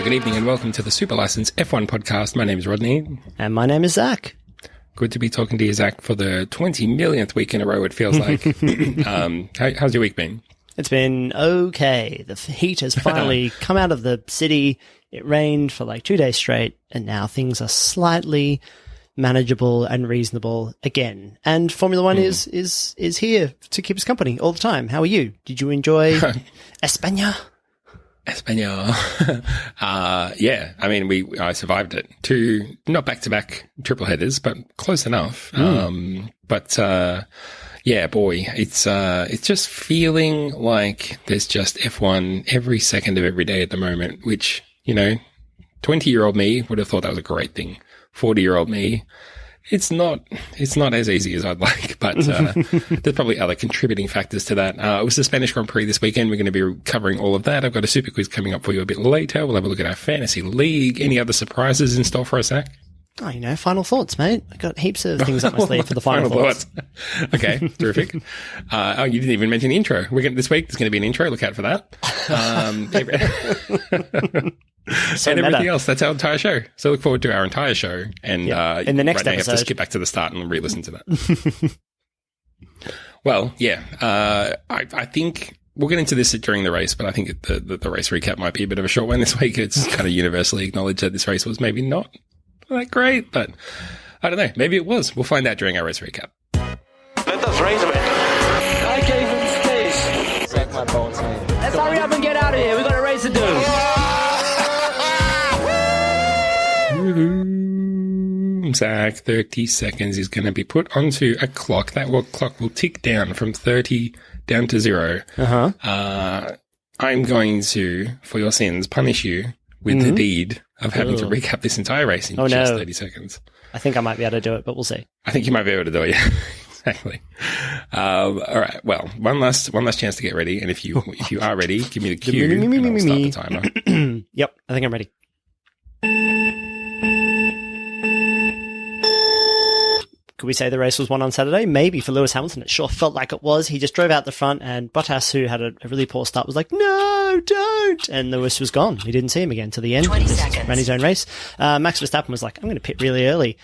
good evening and welcome to the Super License F1 podcast. My name is Rodney. And my name is Zach. Good to be talking to you, Zach, for the 20 millionth week in a row, it feels like. How's your week been? It's been okay. The heat has finally come out of the city. It rained for like 2 days straight, and now things are slightly manageable and reasonable again. And Formula One is here to keep us company all the time. How are you? Did you enjoy España? Yeah. I mean, I survived it. Two, not back-to-back triple headers, but close enough. Yeah, boy, it's just feeling like there's just F1 every second of every day at the moment, which, 20-year-old me would have thought that was a great thing. 40-year-old me, it's not as easy as I'd like, but there's probably other contributing factors to that. It was the Spanish Grand Prix this weekend. We're going to be covering all of that. I've got a Superquiz coming up for you a bit later. We'll have a look at our fantasy league. Any other surprises in store for us, Zach? Oh, final thoughts, mate. I got heaps of things up my sleeve for the final thoughts. Okay, terrific. You didn't even mention the intro. This week there's going to be an intro. Look out for that. So and everything else. That's our entire show. So look forward to our entire show. And in the next right now episode, you have to skip back to the start and re-listen to that. Well, yeah. I think we'll get into this during the race, but I think the race recap might be a bit of a short one this week. It's kind of universally acknowledged that this race was maybe not that great, but I don't know. Maybe it was. We'll find out during our race recap. Let us race a bit. I gave him space. Suck my balls, man. Let's hurry up and get out of here. We've got a race to do. Zach, 30 seconds is going to be put onto a clock. That clock will tick down from 30 down to 0. I'm going to, for your sins, punish you with the deed of having to recap this entire race in just 30 seconds. I think I might be able to do it, but we'll see. I think you might be able to do it, yeah. Exactly. All right. Well, one last chance to get ready. And if you are ready, give me the cue and I'll start the timer. Yep, I think I'm ready. Could we say the race was won on Saturday? Maybe for Lewis Hamilton. It sure felt like it was. He just drove out the front, and Bottas, who had a really poor start, was like, no, don't. And Lewis was gone. We didn't see him again to the end. 20 he just seconds. ran his own race. Max Verstappen was like, I'm going to pit really early.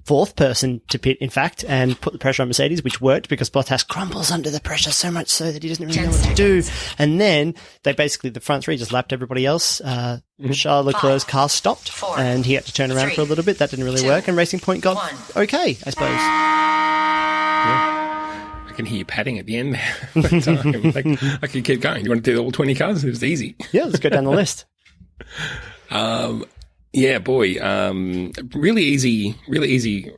Fourth person to pit, in fact, and put the pressure on Mercedes, which worked because Bottas crumbles under the pressure so much so that he doesn't really know what to do. And then the front three just lapped everybody else. Charles Leclerc's car stopped and he had to turn around for a little bit. That didn't really work. And Racing Point got okay, I suppose. Yeah. I can hear you padding at the end there. I can keep going. You want to do all 20 cars? It was easy. Yeah, let's go down the list. Yeah, boy. Really easy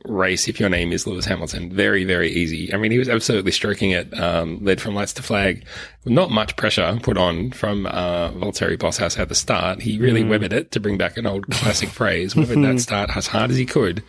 race if your name is Lewis Hamilton. Very, very easy. I mean, he was absolutely stroking it, led from lights to flag. Not much pressure put on from Valtteri Bottas at the start. He really weathered it, to bring back an old classic phrase. Weathered that start as hard as he could.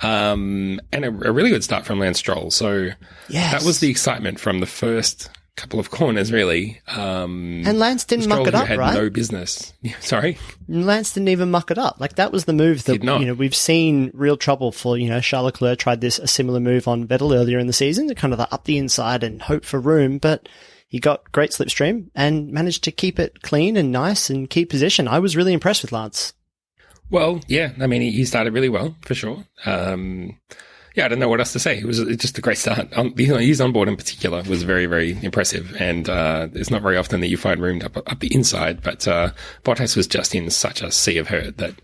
And a really good start from Lance Stroll. So that was the excitement from the first couple of corners, really. And Lance didn't Stroll, muck it up, had right? no business. Sorry? Lance didn't even muck it up. Like, that was the move that, we've seen real trouble for, Charles Leclerc tried a similar move on Vettel earlier in the season to kind of up the inside and hope for room, but he got great slipstream and managed to keep it clean and nice and keep position. I was really impressed with Lance. Well, yeah, I mean, he started really well, for sure. Yeah, I don't know what else to say. It was just a great start. His onboard in particular was very, very impressive. And it's not very often that you find room up the inside. But Bottas was just in such a sea of hurt that,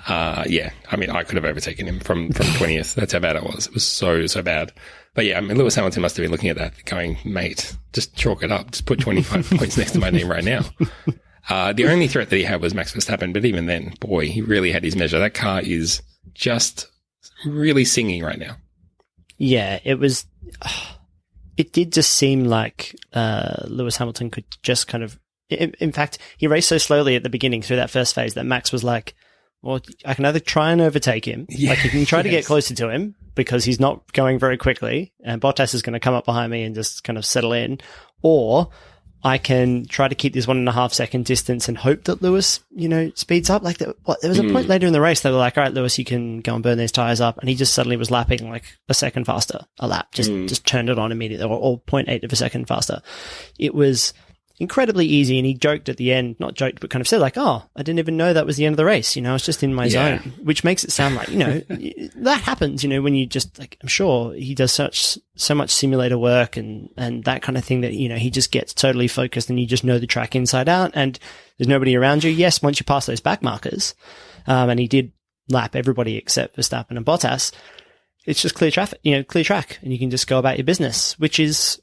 I mean, I could have overtaken him from 20th. That's how bad it was. It was so, so bad. But yeah, I mean, Lewis Hamilton must have been looking at that going, mate, just chalk it up. Just put 25 points next to my name right now. The only threat that he had was Max Verstappen. But even then, boy, he really had his measure. That car is just really singing right now. Yeah, it was. It did just seem like Lewis Hamilton could just kind of. In fact, he raced so slowly at the beginning through that first phase that Max was like, "Well, I can either try and overtake him, like you can try to get closer to him because he's not going very quickly, and Bottas is going to come up behind me and just kind of settle in, or I can try to keep this 1.5 second distance and hope that Lewis, speeds up." Like, there was a point later in the race they were like, all right, Lewis, you can go and burn these tires up. And he just suddenly was lapping like a second faster a lap, just turned it on immediately, or 0.8 of a second faster. It was incredibly easy. And he joked at the end, not joked, but kind of said like, "Oh, I didn't even know that was the end of the race. I was just in my zone," which makes it sound like, that happens, when you just like, I'm sure he does so much simulator work and that kind of thing that, he just gets totally focused and you just know the track inside out and there's nobody around you. Yes, once you pass those back markers, and he did lap everybody except Verstappen and Bottas, it's just clear traffic, clear track, and you can just go about your business, which is,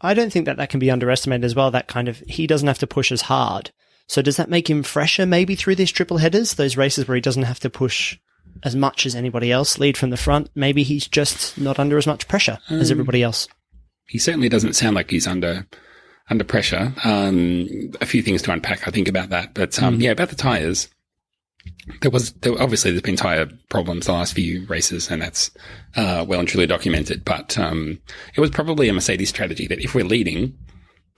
I don't think that can be underestimated as well. That kind of, he doesn't have to push as hard. So does that make him fresher maybe through these triple headers, those races where he doesn't have to push as much as anybody else, lead from the front? Maybe he's just not under as much pressure as everybody else. He certainly doesn't sound like he's under pressure. A few things to unpack, I think, about that. But about the tyres. Obviously there's been tyre problems the last few races, and that's well and truly documented. But it was probably a Mercedes strategy that if we're leading,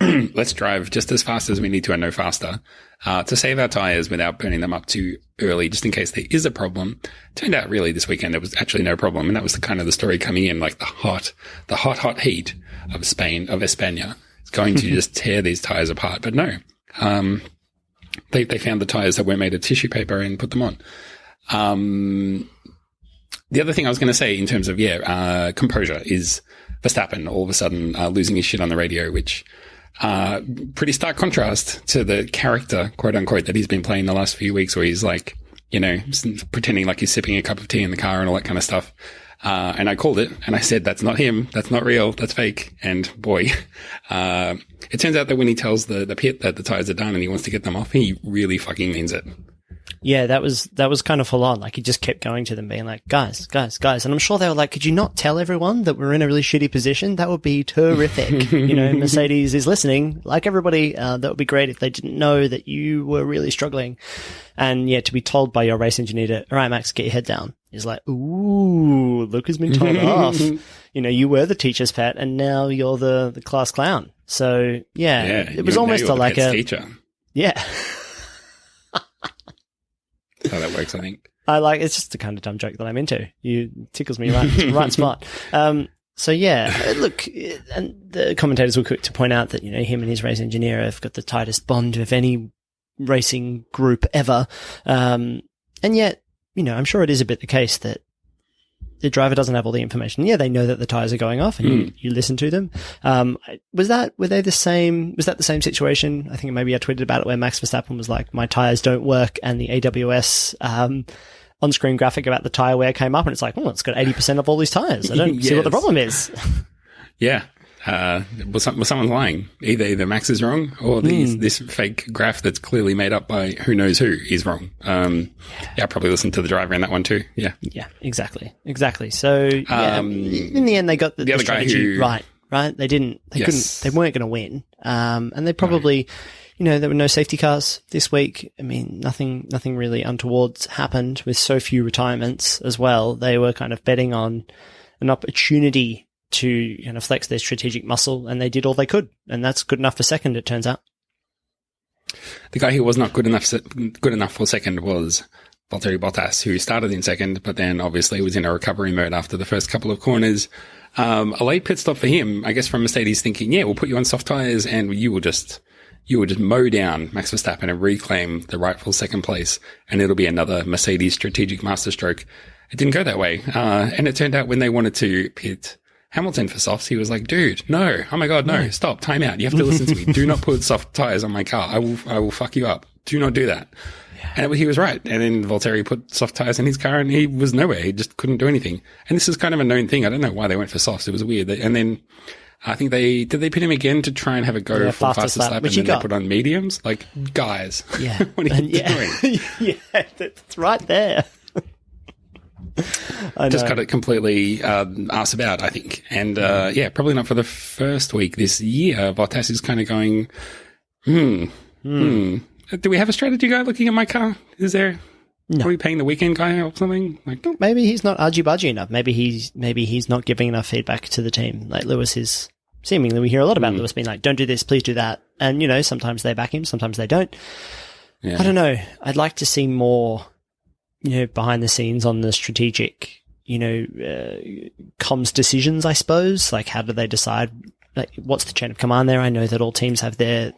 let's drive just as fast as we need to and no faster to save our tyres without burning them up too early, just in case there is a problem. Turned out really this weekend there was actually no problem, and that was the story coming in, like the hot heat of Spain, of España. It's going to just tear these tyres apart. But no. They found the tyres that were made of tissue paper and put them on. The other thing I was going to say in terms of, composure is Verstappen all of a sudden losing his shit on the radio, which pretty stark contrast to the character, quote unquote, that he's been playing the last few weeks, where he's like, pretending like he's sipping a cup of tea in the car and all that kind of stuff. And I called it and I said, that's not him. That's not real. That's fake. And boy, it turns out that when he tells the pit that the tires are done and he wants to get them off, he really fucking means it. Yeah, that was kind of full on. Like, he just kept going to them being like, guys. And I'm sure they were like, could you not tell everyone that we're in a really shitty position? That would be terrific. Mercedes is listening. Like everybody, that would be great if they didn't know that you were really struggling. And to be told by your race engineer to, all right, Max, get your head down. Is like, ooh, look who's been told off. You were the teacher's pet and now you're the class clown. So it was almost like a teacher. Yeah. How that works, I think. It's just the kind of dumb joke that I'm into. You tickles me right spot. Look, and the commentators were quick to point out that, him and his race engineer have got the tightest bond of any racing group ever. And yet, I'm sure it is a bit the case that the driver doesn't have all the information. Yeah, they know that the tires are going off and you listen to them. Was that the same situation? I think maybe I tweeted about it where Max Verstappen was like, my tires don't work, and the AWS, on-screen graphic about the tire wear came up and it's like, it's got 80% of all these tires. I don't see what the problem is. Yeah. Was someone lying? Either Max is wrong or this fake graph that's clearly made up by who knows who is wrong. I probably listened to the driver in that one too. Yeah. Yeah, exactly. So, in the end, they got the strategy right? They weren't going to win. And they probably, there were no safety cars this week. I mean, nothing really untowards happened with so few retirements as well. They were kind of betting on an opportunity to kind of flex their strategic muscle, and they did all they could, and that's good enough for second, it turns out. The guy who was not good enough for second was Valtteri Bottas, who started in second, but then obviously was in a recovery mode after the first couple of corners. A late pit stop for him, I guess, from Mercedes thinking, we'll put you on soft tires and you will just mow down Max Verstappen and reclaim the rightful second place, and it'll be another Mercedes strategic masterstroke. It didn't go that way, and it turned out when they wanted to pit Hamilton for softs, he was like, dude, no, oh my God, no, stop, time out. You have to listen to me. Do not put soft tires on my car. I will fuck you up. Do not do that. Yeah. And he was right. And then Valtteri put soft tires in his car and he was nowhere. He just couldn't do anything. And this is kind of a known thing. I don't know why they went for softs. It was weird. And then I think did they pit him again to try and have a go for fastest lap, and then they put on mediums? Like, guys, what are you doing? Yeah, that's right there. Just got it completely arse about, I think. And probably not for the first week this year. Bottas is kind of going, do we have a strategy guy looking at my car? Is there? No. Are we paying the weekend guy or something? Like, maybe he's not argy-budgy enough. Maybe he's not giving enough feedback to the team. Like Lewis is seemingly, we hear a lot about Lewis being like, don't do this, please do that. And, sometimes they back him, sometimes they don't. Yeah. I don't know. I'd like to see more behind the scenes on the strategic, comms decisions, I suppose. Like, how do they decide, like, what's the chain of command there? I know that all teams have their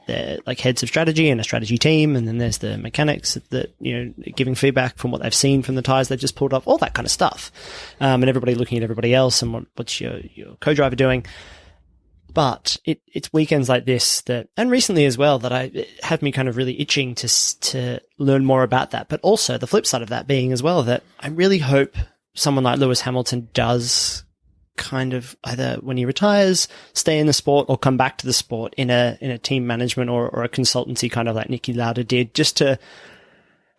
like heads of strategy and a strategy team, and then there's the mechanics that, you know, giving feedback from what they've seen from the tires they've just pulled off, all that kind of stuff. And everybody looking at everybody else and what's your co-driver doing. But it's weekends like this that, and recently as well, that it had me kind of really itching to learn more about that. But also the flip side of that being as well, that I really hope someone like Lewis Hamilton does kind of either when he retires, stay in the sport or come back to the sport in a team management or a consultancy kind of like Niki Lauda did,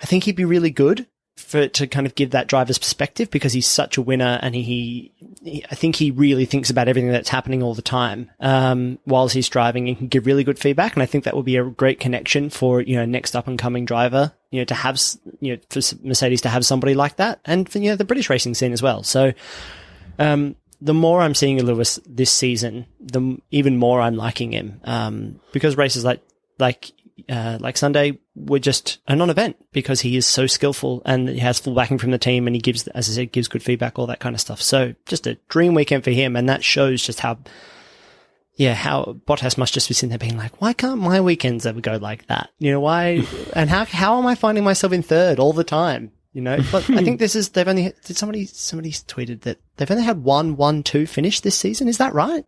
I think he'd be really good to kind of give that driver's perspective, because he's such a winner, and I think he really thinks about everything that's happening all the time, whilst he's driving, and can give really good feedback. And I think that would be a great connection for, you know, next up and coming driver, you know, to have, you know, for Mercedes to have somebody like that, and for, you know, the British racing scene as well. So, the more I'm seeing Lewis this season, the even more I'm liking him, because races like Sunday were just a non-event, because he is so skillful and he has full backing from the team, and he gives, as I said, gives good feedback, all that kind of stuff. So just a dream weekend for him. And that shows just how Bottas must just be sitting there being like, why can't my weekends ever go like that? You know, why, and how am I finding myself in third all the time? You know, but I think somebody tweeted that they've only had 1-1-2 finish this season. Is that right?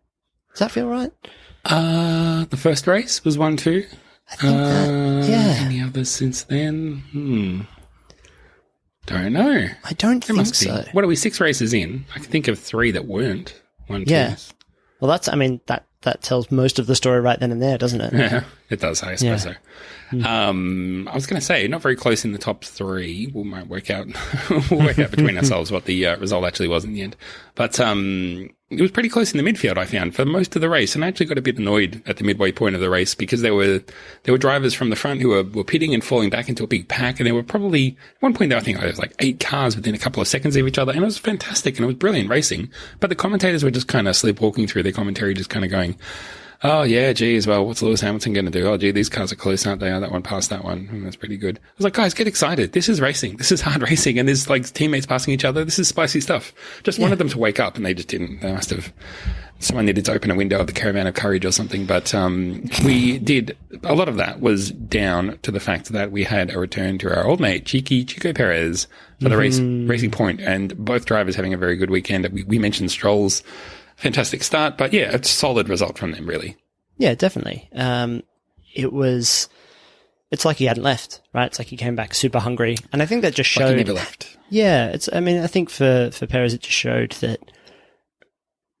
Does that feel right? The first race was 1-2. I think yeah. Any others since then? Don't know. I don't think so. What are we, 6 races in? I can think of 3 that weren't 1-2. Yeah. Well, that tells most of the story right then and there, doesn't it? Yeah, it does. I suppose so. I was going to say, not very close in the top 3. We might work out between ourselves what the result actually was in the end. But it was pretty close in the midfield, I found, for most of the race. And I actually got a bit annoyed at the midway point of the race, because there were drivers from the front who were pitting and falling back into a big pack. And there were probably, at one point there, I think there was like 8 cars within a couple of seconds of each other. And it was fantastic, and it was brilliant racing. But the commentators were just kind of sleepwalking through their commentary, just kind of going, oh, yeah, geez, well, what's Lewis Hamilton going to do? Oh, gee, these cars are close, aren't they? Oh, that one passed that one. That's pretty good. I was like, guys, get excited. This is racing. This is hard racing. And there's like teammates passing each other. This is spicy stuff. Just wanted them to wake up, and they just didn't. They must have, someone needed to open a window of the Caravan of Courage or something. But we did, a lot of that was down to the fact that we had a return to our old mate, Chico Perez, for the racing point, and both drivers having a very good weekend. We mentioned Stroll's fantastic start, but yeah, a solid result from them, really. Yeah, definitely. It's like he hadn't left, right? It's like he came back super hungry. And I think that just showed. Like he never left. Yeah, I think for Perez, it just showed that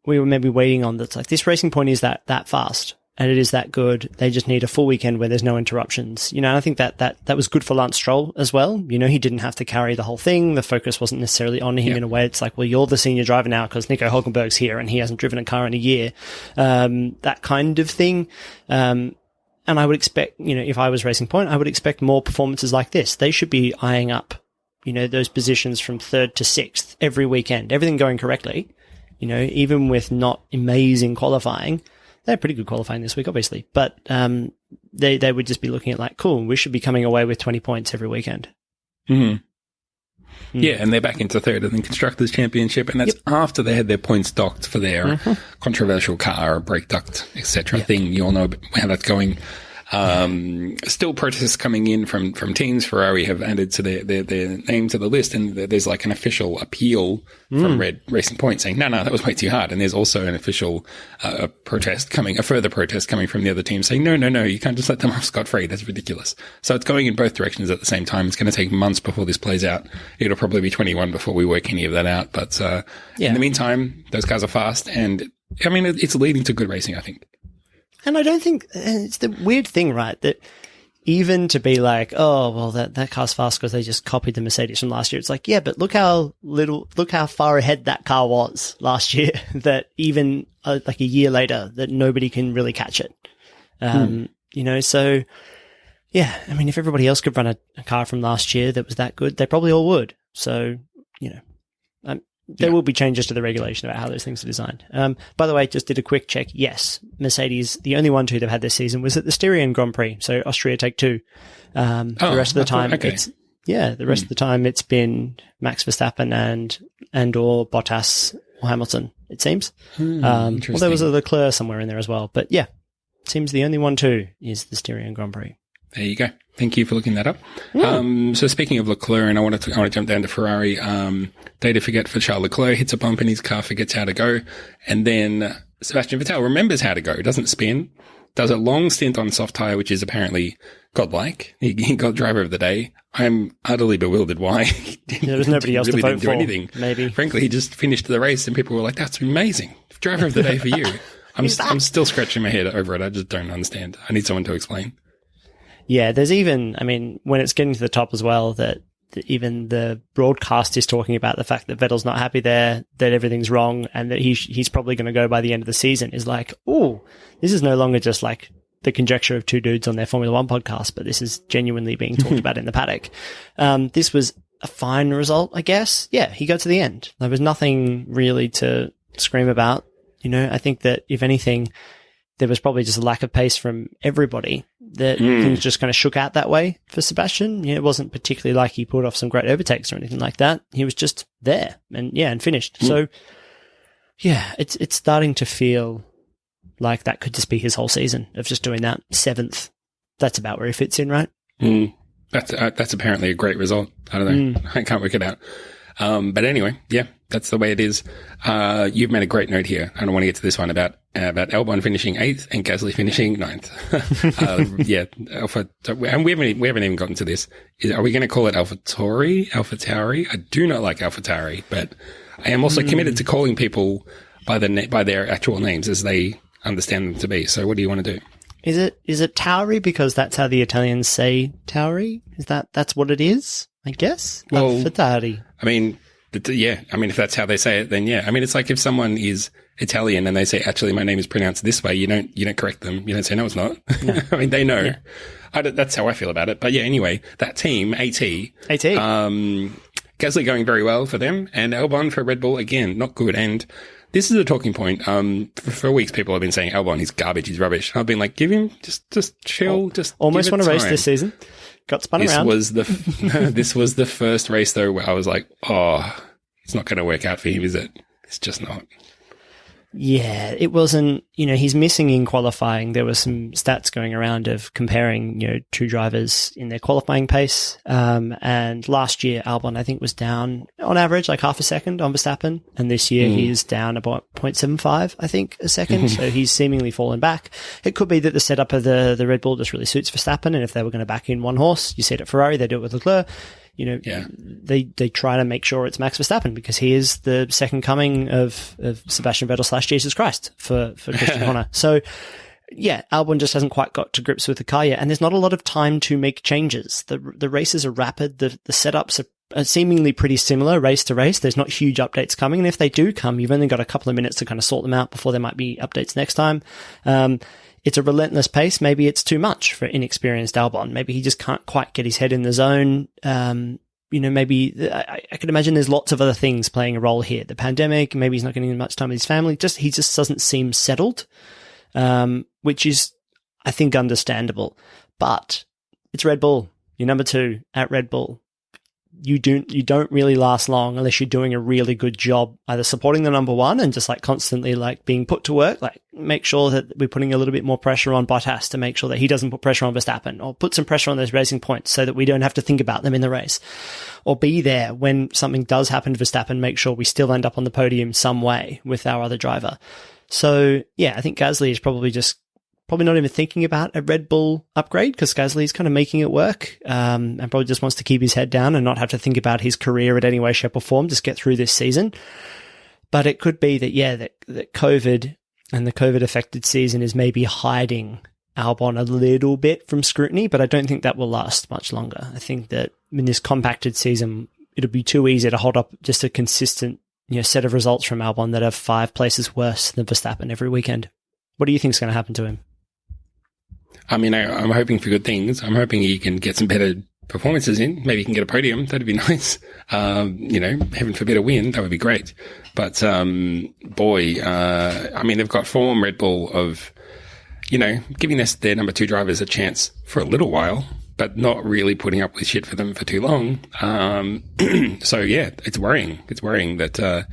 we were maybe waiting on that. Like, this racing point is that fast, and it is that good. They just need a full weekend where there's no interruptions. You know, and I think that was good for Lance Stroll as well. You know, he didn't have to carry the whole thing. The focus wasn't necessarily on him in a way. It's like, well, you're the senior driver now because Nico Hülkenberg's here and he hasn't driven a car in a year. That kind of thing. And I would expect, you know, if I was Racing Point, I would expect more performances like this. They should be eyeing up, you know, those positions from 3rd to 6th every weekend, everything going correctly. You know, even with not amazing qualifying. They're pretty good qualifying this week, obviously, but they would just be looking at like, cool, we should be coming away with 20 points every weekend. Yeah, and they're back into 3rd in the Constructors' Championship, and that's after they had their points docked for their controversial car, brake duct, etc. thing. You all know how that's going. Still protests coming in from teams. Ferrari have added to their name to the list, and there's like an official appeal from Red Racing Point saying, no, that was way too hard. And there's also an official a further protest coming from the other team saying, no, you can't just let them off scot-free. That's ridiculous. So it's going in both directions at the same time. It's going to take months before this plays out. It'll probably be 21 before we work any of that out. But in the meantime, those cars are fast, and I mean, it's leading to good racing, I think. And I don't think it's the weird thing, right? That even to be like, oh, well, that car's fast because they just copied the Mercedes from last year. It's like, yeah, but look how far ahead that car was last year that even like a year later that nobody can really catch it. You know, so yeah, I mean, if everybody else could run a car from last year that was that good, they probably all would. So, you know, there will be changes to the regulation about how those things are designed. By the way, just did a quick check. Yes, Mercedes, the only 1-2 they've had this season was at the Styrian Grand Prix. So Austria take 2. The rest of the time, the rest of the time it's been Max Verstappen and or Bottas or Hamilton, it seems. Well, Interesting. there was a Leclerc somewhere in there as well. But yeah, seems the only one too is the Styrian Grand Prix. There you go. Thank you for looking that up. So speaking of Leclerc, and I want to jump down to Ferrari. Day to forget for Charles Leclerc, hits a bump in his car, forgets how to go. And then Sebastian Vettel remembers how to go, doesn't spin, does a long stint on soft tyre, which is apparently godlike. He got driver of the day. I'm utterly bewildered why. There was nobody else really to vote didn't do for, anything. maybe. Frankly, he just finished the race and people were like, that's amazing. Driver of the day for you. I'm still scratching my head over it. I just don't understand. I need someone to explain. Yeah, there's even, I mean, when it's getting to the top as well, that even the broadcast is talking about the fact that Vettel's not happy there, that everything's wrong, and that he's probably going to go by the end of the season, is like, oh, this is no longer just like the conjecture of two dudes on their Formula One podcast, but this is genuinely being talked about in the paddock. This was a fine result, I guess. Yeah, he got to the end. There was nothing really to scream about. You know, I think that if anything, there was probably just a lack of pace from everybody, that things just kind of shook out that way for Sebastian. Yeah, it wasn't particularly like he pulled off some great overtakes or anything like that. He was just there and finished. So yeah, it's starting to feel like that could just be his whole season of just doing that. 7th. That's about where he fits in, right? That's apparently a great result. I don't know. I can't work it out. But anyway, yeah, that's the way it is. You've made a great note here. I don't want to get to this one about Albon finishing 8th and Gasly finishing 9th. Yeah, Alpha, and we haven't even gotten to this. Are we going to call it AlphaTauri? I do not like AlphaTauri, but I am also committed to calling people by their actual names as they understand them to be. So what do you want to do? Is it Tauri because that's how the Italians say Tauri? That's what it is? I guess. Well, AlphaTauri. I mean, yeah. I mean, if that's how they say it, then yeah. I mean, it's like if someone is Italian and they say, actually, my name is pronounced this way, you don't correct them. You don't say, no, it's not. No. I mean, they know. Yeah. That's how I feel about it. But yeah, anyway, that team, AT. Gasly going very well for them, and Albon for Red Bull, again, not good. And this is a talking point. For weeks, people have been saying Albon, he's garbage, he's rubbish. I've been like, give him, just chill, just almost give won it a race time. this season. Got spun around. This was the first race though where I was like, oh, it's not going to work out for him, is it? It's just not. Yeah, it wasn't, he's missing in qualifying. There were some stats going around of comparing, two drivers in their qualifying pace. And last year, Albon, I think, was down on average like half a second on Verstappen. And this year he's down about 0.75, I think, a second. So he's seemingly fallen back. It could be that the setup of the Red Bull just really suits Verstappen. And if they were going to back in one horse, you see it at Ferrari, they do it with Leclerc. They try to make sure it's Max Verstappen because he is the second coming of Sebastian Vettel / Jesus Christ for Christian Horner. So, yeah, Albon just hasn't quite got to grips with the car yet, and there's not a lot of time to make changes. The races are rapid. The setups are seemingly pretty similar race to race. There's not huge updates coming, and if they do come, you've only got a couple of minutes to kind of sort them out before there might be updates next time. It's a relentless pace. Maybe it's too much for inexperienced Albon. Maybe he just can't quite get his head in the zone. Maybe I could imagine there's lots of other things playing a role here. The pandemic, maybe he's not getting much time with his family. He just doesn't seem settled, which is, I think, understandable. But it's Red Bull. You're number 2 at Red Bull. You don't really last long unless you're doing a really good job either supporting the number 1 and just like constantly like being put to work, like make sure that we're putting a little bit more pressure on Bottas to make sure that he doesn't put pressure on Verstappen, or put some pressure on those racing points so that we don't have to think about them in the race, or be there when something does happen to Verstappen, make sure we still end up on the podium some way with our other driver. So yeah, I think Gasly is probably not even thinking about a Red Bull upgrade because Gasly is kind of making it work, and probably just wants to keep his head down and not have to think about his career in any way, shape or form, just get through this season. But it could be that COVID and the COVID affected season is maybe hiding Albon a little bit from scrutiny, but I don't think that will last much longer. I think that in this compacted season, it'll be too easy to hold up just a consistent, set of results from Albon that are 5 places worse than Verstappen every weekend. What do you think is going to happen to him? I mean, I'm hoping for good things. I'm hoping he can get some better performances in. Maybe he can get a podium. That'd be nice. Heaven forbid a win. That would be great. But, I mean, they've got form Red Bull of, giving their number 2 drivers a chance for a little while, but not really putting up with shit for them for too long. So yeah, it's worrying. It's worrying that,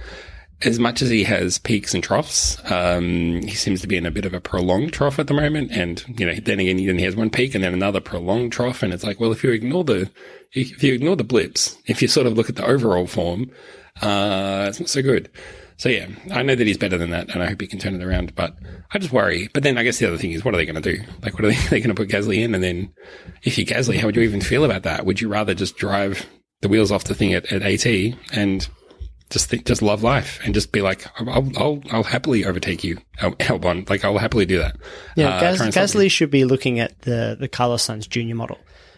as much as he has peaks and troughs, he seems to be in a bit of a prolonged trough at the moment. And, then again, he has one peak and then another prolonged trough. And it's like, well, if you ignore the blips, if you sort of look at the overall form, it's not so good. So yeah, I know that he's better than that and I hope he can turn it around, but I just worry. But then I guess the other thing is, what are they going to do? Like, what are they going to put Gasly in? And then if you're Gasly, how would you even feel about that? Would you rather just drive the wheels off the thing at AT and just love life and just be like, I'll happily overtake you, Albon. Like, I'll happily do that. Yeah, Gasly should be looking at the Carlos Sainz Jr. model,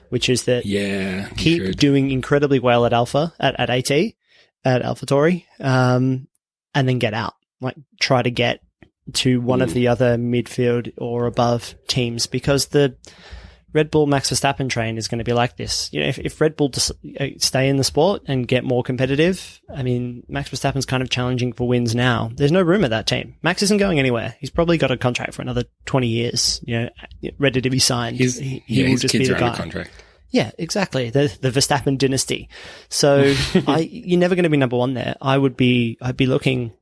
which is that keep doing incredibly well at Alpha, at AT, at AlphaTauri, and then get out. Like, try to get to one of the other midfield or above teams, because the Red Bull Max Verstappen train is going to be like this. If Red Bull stay in the sport and get more competitive, I mean, Max Verstappen's kind of challenging for wins now. There's no room at that team. Max isn't going anywhere. He's probably got a contract for another 20 years, ready to be signed. He will just be the guy. Contract. Yeah, exactly. The Verstappen dynasty. So you're never going to be number one there. I'd be looking,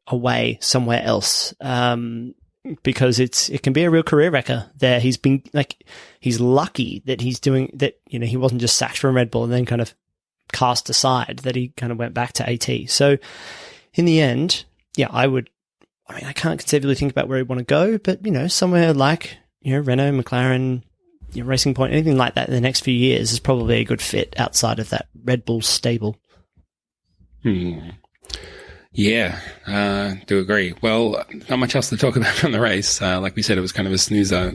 away somewhere else. Because it can be a real career wrecker there. He's lucky that he's doing that. He wasn't just sacked from Red Bull and then kind of cast aside, that he kind of went back to AT. So in the end, yeah, I can't conceivably think about where he'd want to go, but somewhere like, Renault, McLaren, Racing Point, anything like that in the next few years is probably a good fit outside of that Red Bull stable. Yeah, do agree. Well, not much else to talk about from the race. Like we said, it was kind of a snoozer.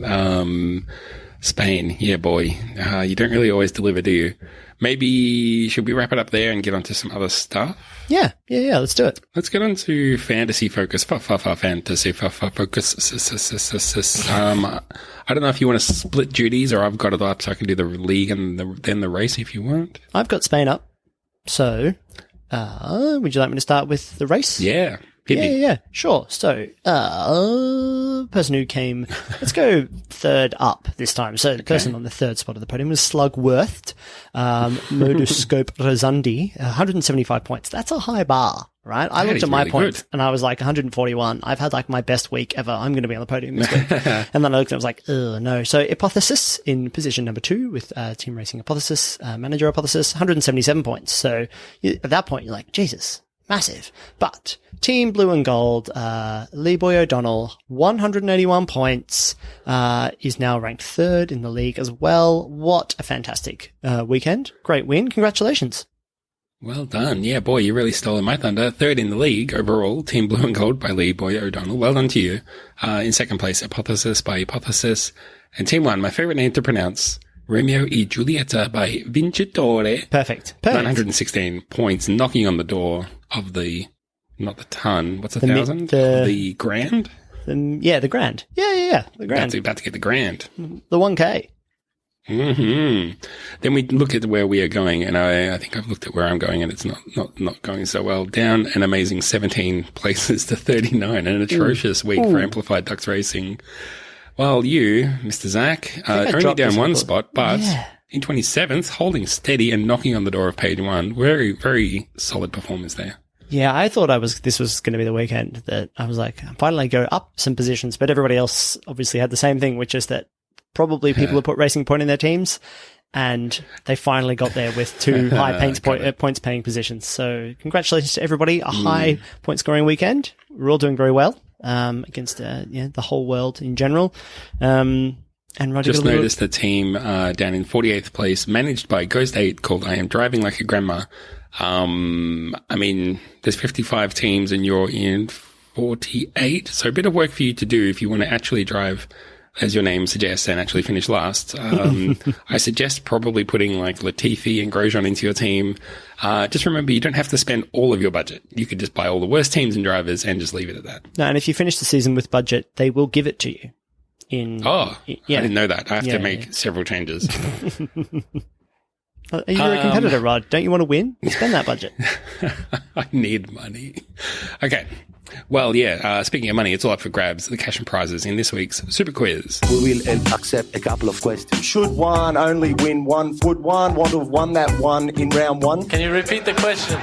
Spain, yeah, boy. You don't really always deliver, do you? Maybe, should we wrap it up there and get onto some other stuff? Yeah, let's do it. Let's get on to fantasy focus. Fantasy focus. I don't know if you want to split duties, or I've got it up so I can do the league and then the race if you want. I've got Spain up. So, would you like me to start with the race? Yeah. Yeah, sure. So, person who came, let's go third up this time. So the person on the third spot of the podium was Slugworth, Moduscope Rezandi, 175 points. That's a high bar, right? I looked at my really points and I was like 141. I've had like my best week ever. I'm going to be on the podium this week. And then I looked and I was like, no. So Hypothesis in position number 2 with Team Racing Hypothesis, Manager Hypothesis, 177 points. So at that point, you're like, Jesus. Massive. But Team Blue and Gold, Lee Boy O'Donnell, 181 points, is now ranked third in the league as well. What a fantastic weekend. Great win. Congratulations. Well done. Yeah, boy, you really stole my thunder. Third in the league overall, Team Blue and Gold by Lee Boy O'Donnell. Well done to you. In second place, Hypothesis by Hypothesis. And Team 1, my favorite name to pronounce, Romeo y Giulietta by Vincitore. Perfect. 916 points, knocking on the door of not the ton, what's 1,000? The grand? The grand. Yeah, the grand. About to get the grand. The 1K. Mm-hmm. Then we look at where we are going, and I think I've looked at where I'm going, and it's not going so well. Down an amazing 17 places to 39, an atrocious week for Amplified Ducks Racing. Well, you, Mr. Zach, only down one spot, but in 27th, holding steady and knocking on the door of page 1. Very, very solid performance there. Yeah, I thought this was going to be the weekend that I was like, finally go up some positions, but everybody else obviously had the same thing, which is that probably people have put Racing Point in their teams, and they finally got there with 2 high points paying positions. So congratulations to everybody. A high point scoring weekend. We're all doing very well. Against the whole world in general. And just noticed the team down in 48th place, managed by Ghost 8, called I Am Driving Like a Grandma. I mean, there's 55 teams and you're in 48, so a bit of work for you to do if you want to actually drive, as your name suggests, and actually finish last. I suggest probably putting like Latifi and Grosjean into your team. Just remember, you don't have to spend all of your budget. You could just buy all the worst teams and drivers and just leave it at that. No, and if you finish the season with budget, they will give it to you. I didn't know that. I have to make several changes. You're a competitor, Rod. Don't you want to win? Spend that budget. I need money. Okay. Well, speaking of money, it's all up for grabs, the cash and prizes in this week's Superquiz. We will accept a couple of questions. Should one only win one? Would one want to have won that one in round 1? Can you repeat the question?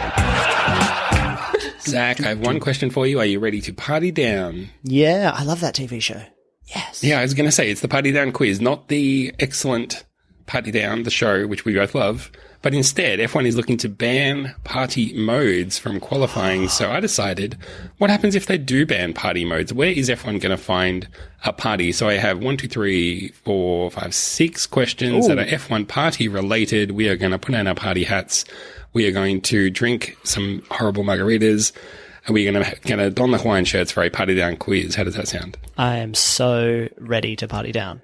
Zach, I have one question for you. Are you ready to party down? Yeah, I love that TV show. Yes. Yeah, I was going to say, it's the Party Down quiz, not the excellent Party Down, the show, which we both love. But instead, F1 is looking to ban party modes from qualifying. So I decided, what happens if they do ban party modes? Where is F1 going to find a party? So I have 6 questions that are F1 party related. We are going to put on our party hats. We are going to drink some horrible margaritas. And we're going to don the Hawaiian shirts for a Party Down quiz. How does that sound? I am so ready to party down.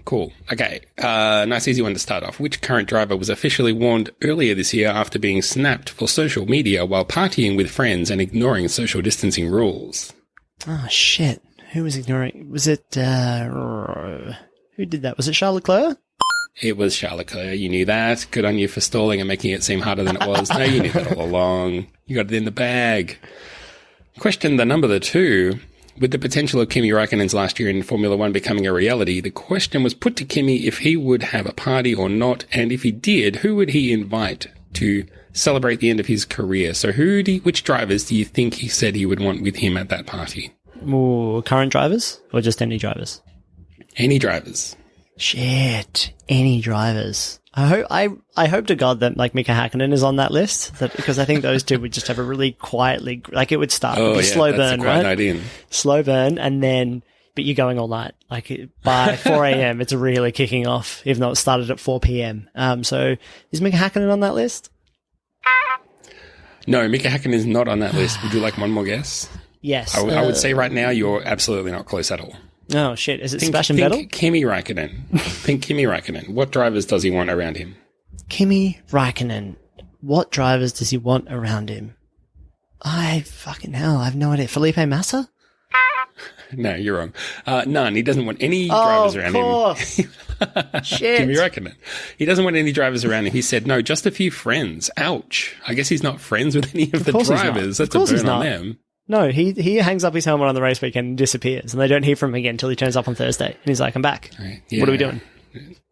Cool. Okay. Nice easy one to start off. Which current driver was officially warned earlier this year after being snapped for social media while partying with friends and ignoring social distancing rules? Oh, shit. Who was ignoring? Was it, who did that? Was it Charles Leclerc? It was Charles Leclerc. You knew that. Good on you for stalling and making it seem harder than it was. No, you knew that all along. You got it in the bag. Question the number 2. With the potential of Kimi Raikkonen's last year in Formula One becoming a reality, the question was put to Kimi if he would have a party or not, and if he did, who would he invite to celebrate the end of his career? So which drivers do you think he said he would want with him at that party? Ooh, current drivers or just any drivers? Any drivers. Shit, any drivers. I hope to God that like Mika Hakkinen is on that list, because I think those two would just have a really quietly, like it would start with a slow burn, right? Night in. Slow burn, and then, but you're going all night. Like by 4 a.m. it's really kicking off, even though it started at 4 p.m. So is Mika Hakkinen on that list? No, Mika Hakkinen is not on that list. Would you like one more guess? Yes. I would say right now you're absolutely not close at all. Oh shit! Is it Sebastian Vettel? Think Kimi Raikkonen. What drivers does he want around him? Kimi Raikkonen. What drivers does he want around him? I have no idea. Felipe Massa? No, you're wrong. None. He doesn't want any drivers around him. Shit. Kimi Raikkonen. He doesn't want any drivers around him. He said, no, just a few friends. Ouch. I guess he's not friends with any of the drivers. That's a burn on them. No, he hangs up his helmet on the race weekend and disappears, and they don't hear from him again until he turns up on Thursday. And he's like, I'm back. Right, yeah. What are we doing?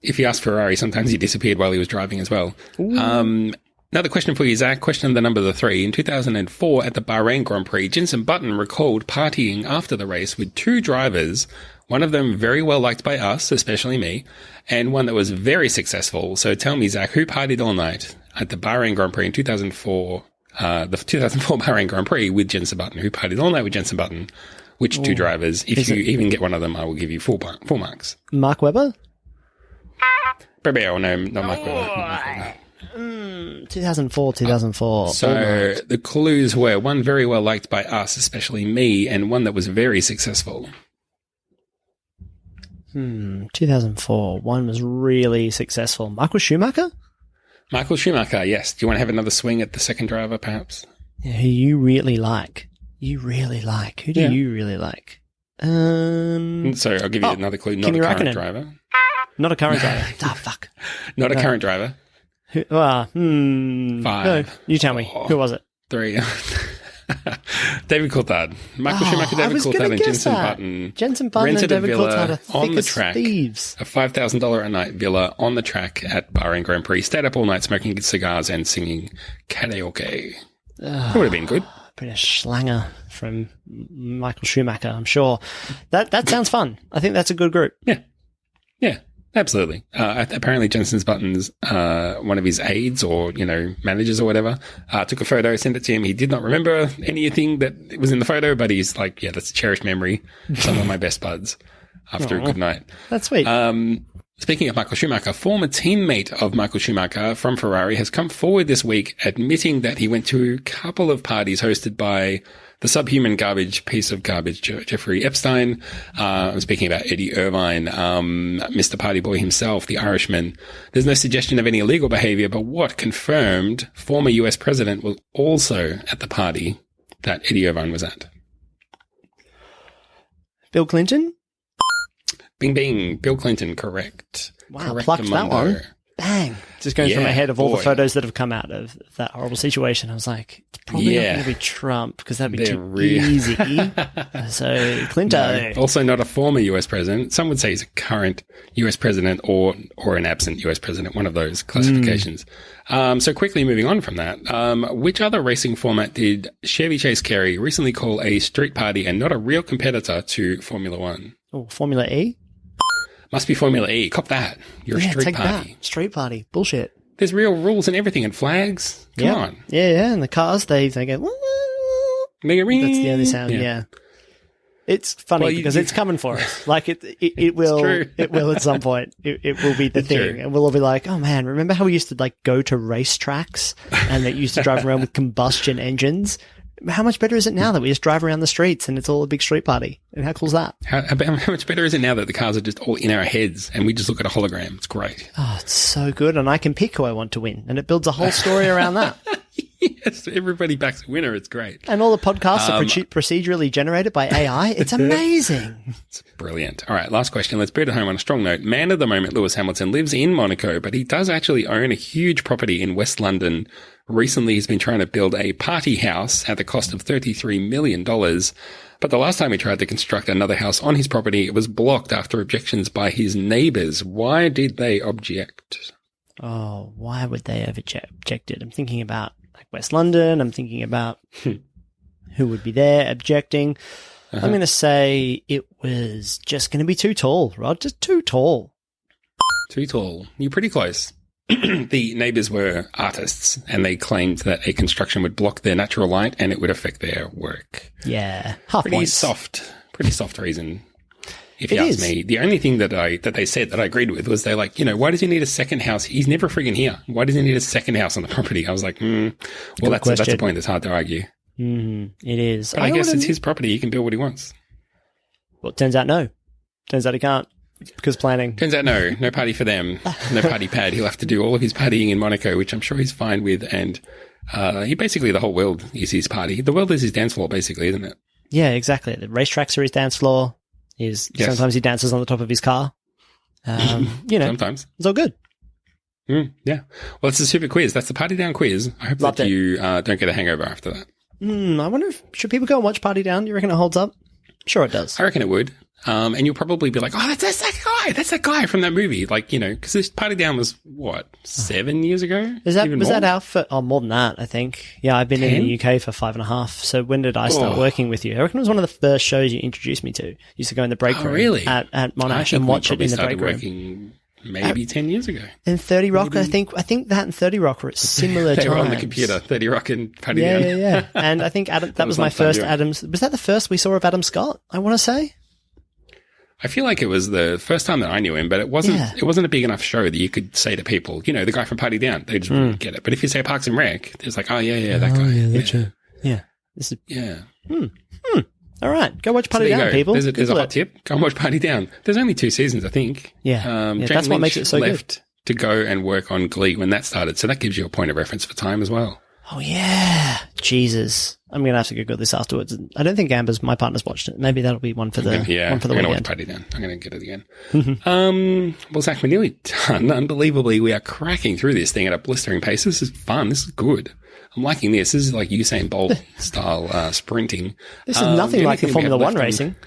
If you ask Ferrari, sometimes he disappeared while he was driving as well. Another question for you, Zach. Question the number 3. In 2004, at the Bahrain Grand Prix, Jenson Button recalled partying after the race with 2 drivers, one of them very well liked by us, especially me, and one that was very successful. So tell me, Zach, who partied all night at the Bahrain Grand Prix in 2004? The 2004 Bahrain Grand Prix with Jenson Button, who partied all night with Jenson Button. Which 2 drivers? If you even get one of them, I will give you full marks. Mark Webber? No, not Mark Webber. 2004. So the clues were one very well liked by us, especially me, and one that was very successful. 2004. One was really successful. Michael Schumacher? Michael Schumacher, yes. Do you want to have another swing at the second driver, perhaps? Yeah, who you really like. Who do you really like? So I'll give you another clue. Not Kimi a current Raikkonen. driver. Not a current driver. Fuck. Not a current driver. 5. No, you tell me. Who was it? 3. David Coulthard. Michael Schumacher, David Coulthard, and Jenson Button. Jenson Button rented and David a villa Coulthard are thick on the as track. Thieves. A $5,000 a night villa on the track at Bahrain Grand Prix. Stayed up all night smoking cigars and singing karaoke. That would have been good. Bit of schlanger from Michael Schumacher, I'm sure. That sounds fun. I think that's a good group. Yeah, absolutely. Apparently Jenson Button's, one of his aides or, managers or whatever, took a photo, sent it to him. He did not remember anything that was in the photo, but he's like, yeah, that's a cherished memory. Some of my best buds after a good night. That's sweet. Speaking of Michael Schumacher, former teammate of Michael Schumacher from Ferrari has come forward this week admitting that he went to a couple of parties hosted by the subhuman piece of garbage, Jeffrey Epstein. I'm speaking about Eddie Irvine, Mr. Party Boy himself, the Irishman. There's no suggestion of any illegal behavior, but what confirmed former US president was also at the party that Eddie Irvine was at. Bill Clinton? Bing, bing. Bill Clinton, correct. Wow, correct, plucked that one. bang, just going through my head of all the boy. photos that have come out of that horrible situation. I was like, it's probably not going to be Trump because that'd be too easy. So Clinton. No, also not a former US president. Some would say he's a current US president or an absent US president, one of those classifications. So quickly moving on from that, which other racing format did Chevy Chase Carey recently call a street party and not a real competitor to Formula One? Oh, Formula E? Must be Formula E. Cop that. You're a street take party. That. Street party. Bullshit. There's real rules and everything and flags. Come on. Yeah. And the cars, they go, Make a ring. that's the only sound. Yeah. It's funny because it's coming for us. Like it will, it will at some point. It will be the thing. True. And we'll all be like, oh man, remember how we used to like go to racetracks and they used to drive around with combustion engines? How much better is it now that we just drive around the streets and it's all a big street party? And how cool is that? How much better is it now that the cars are just all in our heads and we just look at a hologram? It's great. Oh, it's so good. And I can pick who I want to win. And it builds a whole story around that. Yes, everybody backs a winner. It's great. And all the podcasts are procedurally generated by AI. It's amazing. It's brilliant. All right, last question. Let's beat it home on a strong note. Man of the moment, Lewis Hamilton, lives in Monaco, but he does actually own a huge property in West London. Recently, he's been trying to build a party house at the cost of $33 million. But the last time he tried to construct another house on his property, it was blocked after objections by his neighbours. Why did they object? Oh, why would they have objected? I'm thinking about like West London. I'm thinking about who would be there objecting. I'm going to say it was just going to be too tall, Rod. Just too tall. Too tall. You're pretty close. The neighbours were artists and they claimed that a construction would block their natural light and it would affect their work. Yeah. Half Pretty points. soft reason. If you ask me, the only thing that they said that I agreed with was they're like, why does he need a second house? He's never friggin' here. Why does he need a second house on the property? I was like, well, that's a point that's hard to argue. It is. But I guess it's his property. He can build what he wants. Well, it turns out no. Turns out he can't because planning. Turns out no party for them. No party pad. He'll have to do all of his partying in Monaco, which I'm sure he's fine with. And he basically, the whole world is his party. The world is his dance floor, basically, isn't it? Yeah, exactly. The racetracks are his dance floor. Sometimes he dances on the top of his car. Sometimes. It's all good. Yeah. Well, it's a super quiz. That's the Party Down quiz. I hope that you don't get a hangover after that. I wonder should people go and watch Party Down? Do you reckon it holds up? Sure it does. I reckon it would. And you'll probably be like, oh, that's that guy. That's that guy from that movie. Like, because this Party Down was, 7 years ago? Was that out for, more than that, I think. Yeah, I've been 10? In the UK for 5.5. So when did I start working with you? I reckon it was one of the first shows you introduced me to. Used to go in the break room at Monash and watch it in the break room. Working maybe 10 years ago. And 30 Rock, maybe. I think that and 30 Rock were at similar times. They were on the computer, 30 Rock and Party Down. Yeah. And I think that was my first Adams. Was that the first we saw of Adam Scott, I want to say? I feel like it was the first time that I knew him, but it wasn't. It wasn't a big enough show that you could say to people, the guy from Party Down. They just wouldn't get it. But if you say Parks and Rec, it's like, that guy. All right, go watch Party Down, people. There's a hot tip. Go and watch Party Down. There's only 2 seasons, I think. That's what makes it so left to go and work on Glee when that started, so that gives you a point of reference for time as well. Oh yeah, Jesus! I'm gonna have to Google this afterwards. I don't think my partner's watched it. Maybe that'll be one for the one for the I'm gonna watch Party Down. I'm gonna get it again. Well, Zach, we're nearly done. Unbelievably, we are cracking through this thing at a blistering pace. This is fun. This is good. I'm liking this. This is like Usain Bolt style sprinting. This is nothing like the Formula One racing.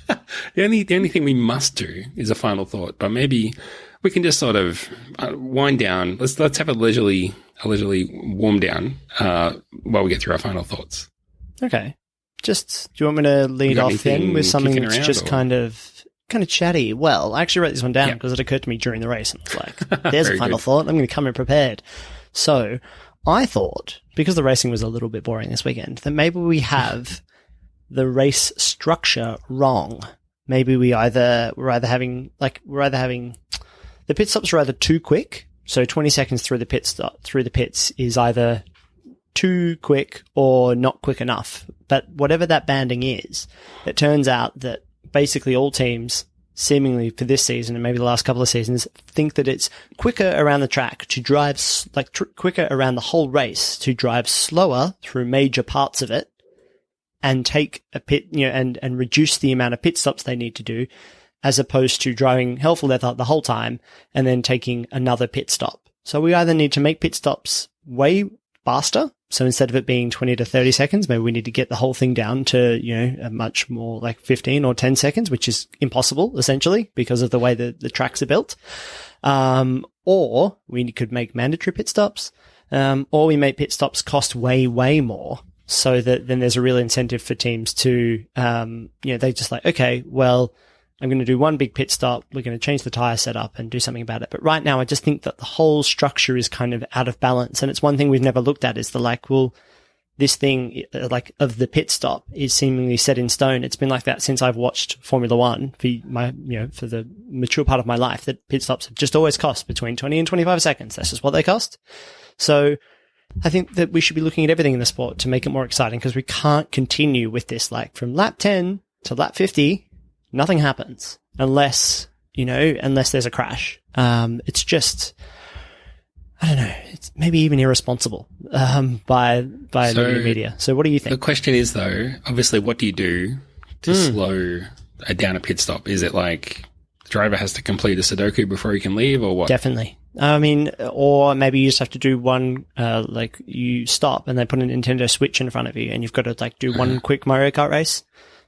The only thing we must do is a final thought, but maybe we can just sort of wind down. Let's have a leisurely warm down while we get through our final thoughts. Okay. Do you want me to lead off then with something that's just kind of chatty? Well, I actually wrote this one down because it occurred to me during the race and I was like, there's a final thought. I'm going to come in prepared. So I thought, because the racing was a little bit boring this weekend, that maybe we have the race structure wrong. Maybe we're either having the pit stops are either too quick. So 20 seconds through the pits is either too quick or not quick enough. But whatever that banding is, it turns out that basically all teams, seemingly for this season and maybe the last couple of seasons, think that it's quicker around the track to drive, quicker around the whole race to drive slower through major parts of it and take a pit, and reduce the amount of pit stops they need to do. as opposed to driving hell for leather the whole time and then taking another pit stop. So we either need to make pit stops way faster. So instead of it being 20 to 30 seconds, maybe we need to get the whole thing down to, a much more like 15 or 10 seconds, which is impossible essentially because of the way the tracks are built. Or we could make mandatory pit stops, or we make pit stops cost way, way more. So that then there's a real incentive for teams to, they just like, okay, well, I'm going to do one big pit stop. We're going to change the tire setup and do something about it. But right now, I just think that the whole structure is kind of out of balance. And it's one thing we've never looked at is this thing, like, of the pit stop is seemingly set in stone. It's been like that since I've watched Formula One for for the mature part of my life, that pit stops have just always cost between 20 and 25 seconds. That's just what they cost. So I think that we should be looking at everything in the sport to make it more exciting, because we can't continue with this, like, from lap 10 to lap 50. Nothing happens unless there's a crash. It's just, I don't know, it's maybe even irresponsible, by the media. So what do you think? The question is, though, obviously, what do you do to slow down a pit stop? Is it like the driver has to complete a Sudoku before he can leave, or what? Definitely. I mean, or maybe you just have to do one, you stop and they put a Nintendo Switch in front of you and you've got to do one quick Mario Kart race.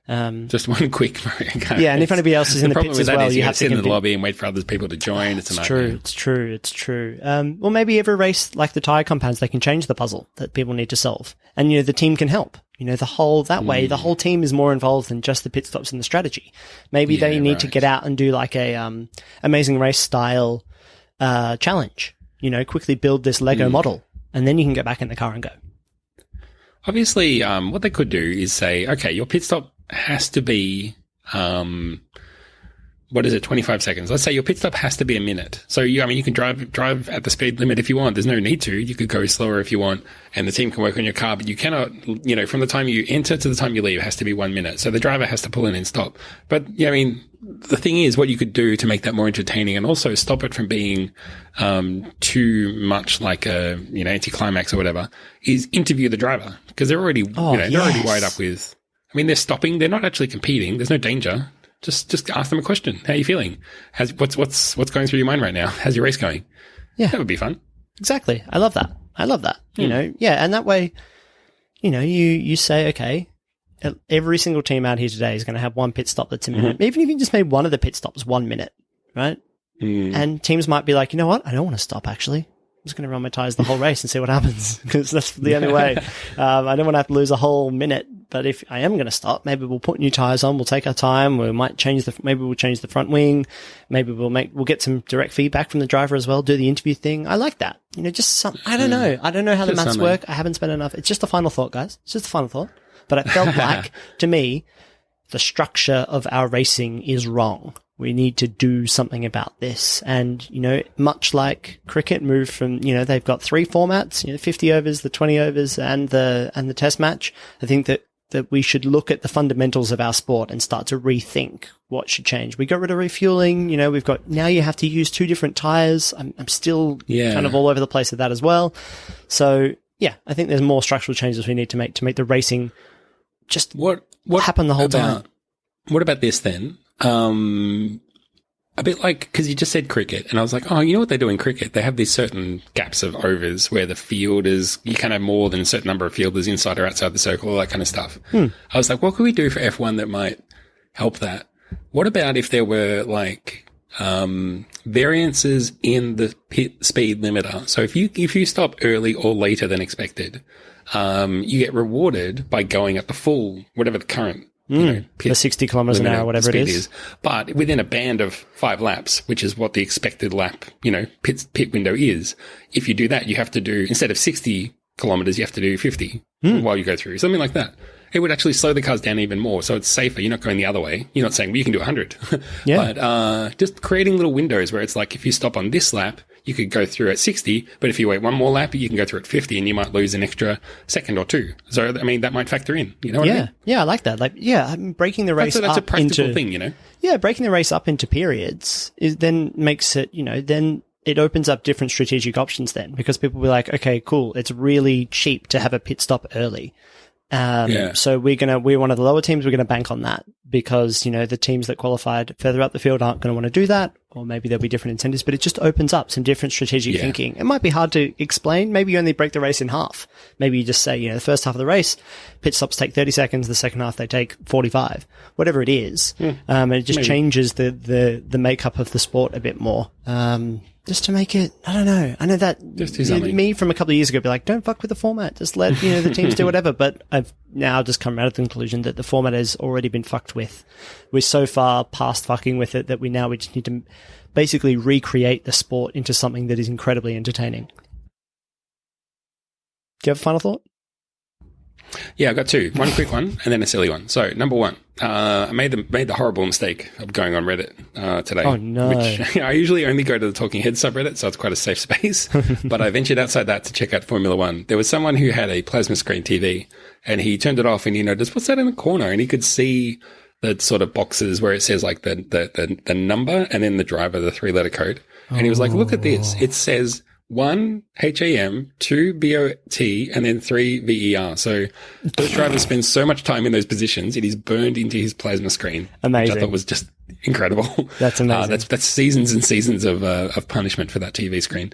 Just one quick Mario Kart. Yeah, and if anybody else is in the pits as well, you have to sit in the lobby and wait for other people to join. It's true. It's true. Well, maybe every race, like the tire compounds, they can change the puzzle that people need to solve, and the team can help. Way the whole team is more involved than just the pit stops and the strategy. Maybe they need to get out and do like a Amazing Race style challenge. Quickly build this Lego model, and then you can get back in the car and go. Obviously, what they could do is say, okay, your pit stop has to be, 25 seconds? Let's say your pit stop has to be a minute. So you can drive at the speed limit if you want. There's no need to. You could go slower if you want, and the team can work on your car, but you cannot, from the time you enter to the time you leave, it has to be 1 minute. So the driver has to pull in and stop. But, the thing is, what you could do to make that more entertaining and also stop it from being, too much like a, anticlimax or whatever, is interview the driver. Because they're already, they're already wired up with, they're stopping. They're not actually competing. There's no danger. Just ask them a question. How are you feeling? What's going through your mind right now? How's your race going? Yeah. That would be fun. Exactly. I love that. And that way, you say, okay, every single team out here today is going to have one pit stop that's a minute. Even if you just made one of the pit stops 1 minute, right? And teams might be like, you know what? I don't want to stop, actually. I'm just going to run my tires the whole race and see what happens, because that's the only way. I don't want to have to lose a whole minute, but if I am going to stop, maybe we'll put new tires on, we'll take our time, maybe we'll change the front wing, maybe we'll get some direct feedback from the driver as well, do the interview thing. I like that. Just some, I don't know. I don't know how the maths work. I haven't spent enough. It's just a final thought, guys. It's just a final thought. But I felt like, to me, the structure of our racing is wrong. We need to do something about this. And, much like cricket moved from, they've got 3 formats, 50 overs, the 20 overs and the test match. I think that we should look at the fundamentals of our sport and start to rethink what should change. We got rid of refueling, now you have to use 2 different tires. I'm still kind of all over the place with that as well. So yeah, I think there's more structural changes we need to make the racing just what happen the whole time. What about this then? A bit like, because you just said cricket, and I was like, oh, you know what they do in cricket? They have these certain gaps of overs where the fielders, you can't have more than a certain number of fielders inside or outside the circle, all that kind of stuff. I was like, what could we do for F1 that might help that? What about if there were like, variances in the pit speed limiter? So if you stop early or later than expected, you get rewarded by going at the full, whatever the current, the 60 kilometers an hour, whatever it is. But within a band of 5 laps, which is what the expected lap, pit window is. If you do that, you have to do, instead of 60 kilometers, you have to do 50 while you go through, something like that. It would actually slow the cars down even more. So it's safer. You're not going the other way. You're not saying, well, you can do 100. Yeah. But just creating little windows where it's like, if you stop on this lap, you could go through at 60, but if you wait one more lap, you can go through at 50 and you might lose an extra second or 2. So, that might factor in. You know what I mean? Yeah, I like that. Breaking the race that's a practical thing, Yeah, breaking the race up into periods then makes it, then it opens up different strategic options then, because people will be like, okay, cool, it's really cheap to have a pit stop early. So we're one of the lower teams. We're going to bank on that because, the teams that qualified further up the field aren't going to want to do that, or maybe there'll be different incentives, but it just opens up some different strategic thinking. It might be hard to explain. Maybe you only break the race in half. Maybe you just say, the first half of the race, pit stops take 30 seconds. The second half, they take 45, whatever it is. And it just changes the makeup of the sport a bit more. Just to make it, I don't know. I know that me from a couple of years ago be like, don't fuck with the format. Just let, the teams do whatever. But I've now just come out of the conclusion that the format has already been fucked with. We're so far past fucking with it that we just need to basically recreate the sport into something that is incredibly entertaining. Do you have a final thought? Yeah, I've got two. One quick one and then a silly one. So, number one, I made the horrible mistake of going on Reddit today. Oh, no. Which I usually only go to the Talking Heads subreddit, so it's quite a safe space. But I ventured outside that to check out Formula One. There was someone who had a plasma screen TV, and he turned it off and he noticed, what's that in the corner? And he could see the sort of boxes where it says like the number and then the driver, the 3-letter code. And he was like, look at this. It says 1 HAM, 2 BOT, and then 3 VER. So those drivers spend so much time in those positions, it is burned into his plasma screen. Amazing. Which I thought was just incredible. That's amazing. That's seasons and seasons of punishment for that TV screen.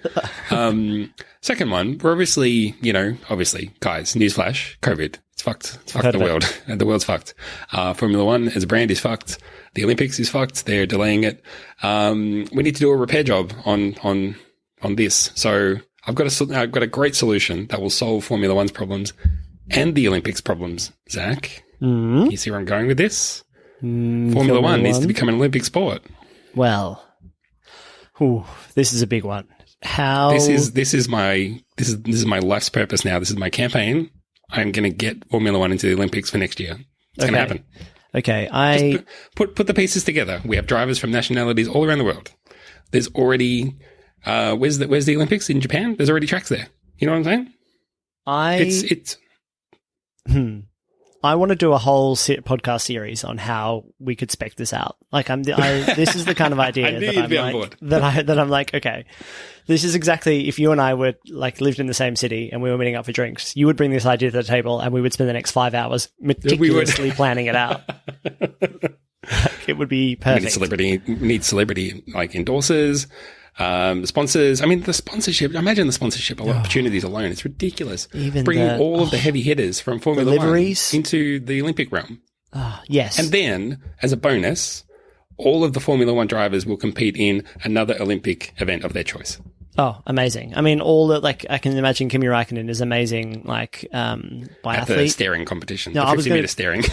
Second one, we're obviously, guys, newsflash, COVID. It's fucked. It's fucked the world. The world's fucked. Formula One as a brand is fucked. The Olympics is fucked. They're delaying it. We need to do a repair job on this. So I've got a great solution that will solve Formula One's problems and the Olympics problems. Zach, you see where I'm going with this? Formula One needs to become an Olympic sport. Well, this is a big one. How? This is my life's purpose now. This is my campaign. I'm going to get Formula One into the Olympics for next year. It's going to happen. Okay, I put the pieces together. We have drivers from nationalities all around the world. There's already where's the Olympics in Japan? There's already tracks there. You know what I'm saying? I want to do a whole podcast series on how we could spec this out. Like this is the kind of idea that I'm like, okay, this is exactly if you and I were like lived in the same city and we were meeting up for drinks, you would bring this idea to the table and we would spend the next 5 hours meticulously planning it out. It would be perfect. We need celebrity like endorsers. Sponsors. I mean, the sponsorship. Imagine the sponsorship opportunities alone. It's ridiculous. Even bringing all of the heavy hitters from Formula One into the Olympic realm. Yes. And then, as a bonus, all of the Formula One drivers will compete in another Olympic event of their choice. Oh, amazing. I mean, I can imagine Kimi Räikkönen is amazing, like, by at athlete. The staring competition. No, the 50-meter staring.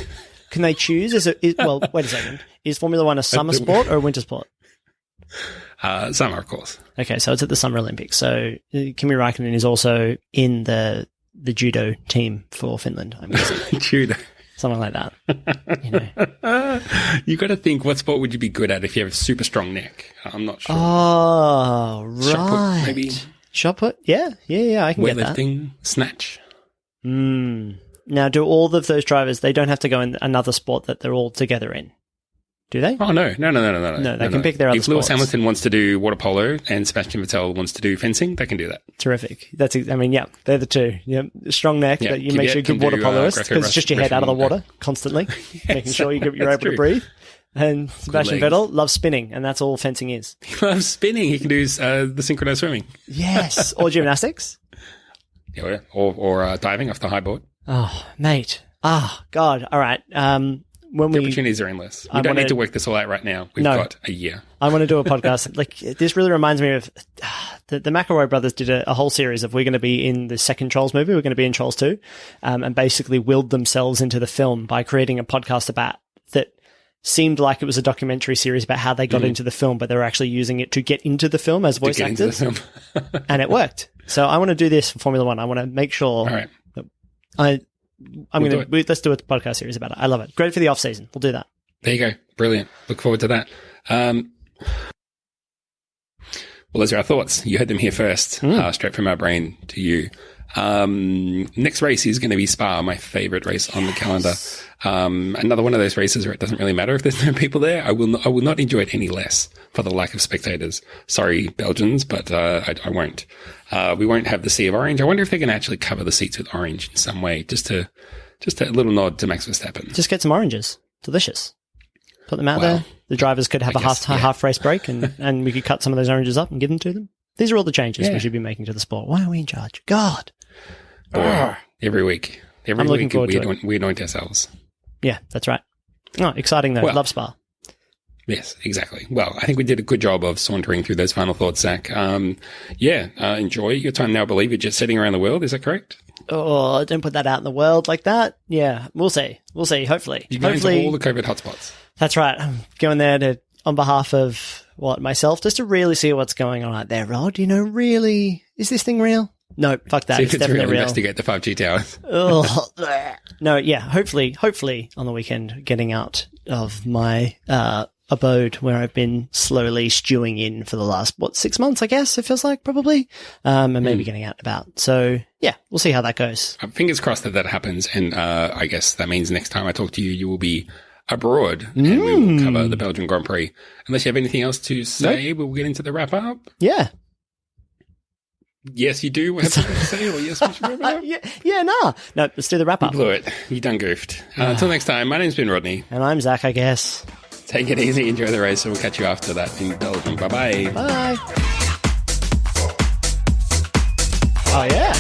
Can they choose? Well, wait a second. Is Formula One a summer sport or a winter sport? Summer, of course. Okay, so it's at the Summer Olympics. So Kimi Räikkönen is also in the judo team for Finland, I'm guessing. Judo. Something like that. You got to think, what sport would you be good at if you have a super strong neck? I'm not sure. Oh, right. Shot put, maybe. Shot put? Yeah, I can get that. Weightlifting, snatch. Now, do all of those drivers, they don't have to go in another sport that they're all together in? Do they? Oh, no. No, they can pick their other If sports. Lewis Hamilton wants to do water polo and Sebastian Vettel wants to do fencing, they can do that. Terrific. They're the two. Yeah, strong neck, that you make sure you're good water poloist, because it's just your head out of the water constantly, making sure you're able to breathe. And Sebastian Vettel loves spinning, and that's all fencing is. He loves spinning. He can do the synchronized swimming. Yes. Or gymnastics. Yeah, or diving off the high board. Oh, mate. God. All right. The opportunities are endless. We don't need to work this all out right now. We've got a year. I want to do a podcast. Like, this really reminds me of the McElroy brothers did a whole series of we're going to be in the second Trolls movie. We're going to be in Trolls 2, and basically willed themselves into the film by creating a podcast about that seemed like it was a documentary series about how they got into the film, but they were actually using it to get into the film as voice actors. And it worked. So I want to do this for Formula One. I want to make sure that let's do a podcast series about it. I love it. Great for the off season. We'll do that. There you go. Brilliant. Look forward to that. Well, those are our thoughts. You heard them here first, straight from our brain to you. Next race is going to be Spa, my favorite race on the calendar. Another one of those races where it doesn't really matter if there's no people there. I will not enjoy it any less for the lack of spectators. Sorry, Belgians, but I won't. We won't have the sea of orange. I wonder if they're going to actually cover the seats with orange in some way, just to Just a little nod to Max Verstappen. Just get some oranges. Delicious. Put them out Well, there. The drivers could have I a guess, half race break, and we could cut some of those oranges up and give them to them. These are all the changes we should be making to the sport. Why are we in charge? God. Every week. I'm looking forward to it. We anoint ourselves. Yeah, that's right. Oh, exciting though. Well, Love Spa. Yes, exactly. Well, I think we did a good job of sauntering through those final thoughts, Zach. Enjoy your time now. I believe you're just sitting around the world. Is that correct? Oh, don't put that out in the world like that. Yeah, we'll see. We'll see. Hopefully. You're going to all the COVID hotspots. That's right. I'm going there on behalf of myself, just to really see what's going on out there, Rod. You know, really, is this thing real? No, fuck that. See if it's definitely real. Investigate the 5G towers. No, yeah, hopefully on the weekend, getting out of my abode where I've been slowly stewing in for the last, 6 months, I guess it feels like, probably, and maybe getting out and about. So, yeah, we'll see how that goes. Fingers crossed that happens, and I guess that means next time I talk to you, you will be abroad, and we will cover the Belgian Grand Prix. Unless you have anything else to say, we'll get into the wrap-up. Yeah. Yes, you do have something to say, or yes, we should wrap it up? No, let's do the wrap-up. You blew it. You done goofed. Until next time, my name's been Rodney. And I'm Zach, I guess. Take it easy, enjoy the race, and we'll catch you after that in Belgium. Bye-bye. Bye. Oh, yeah.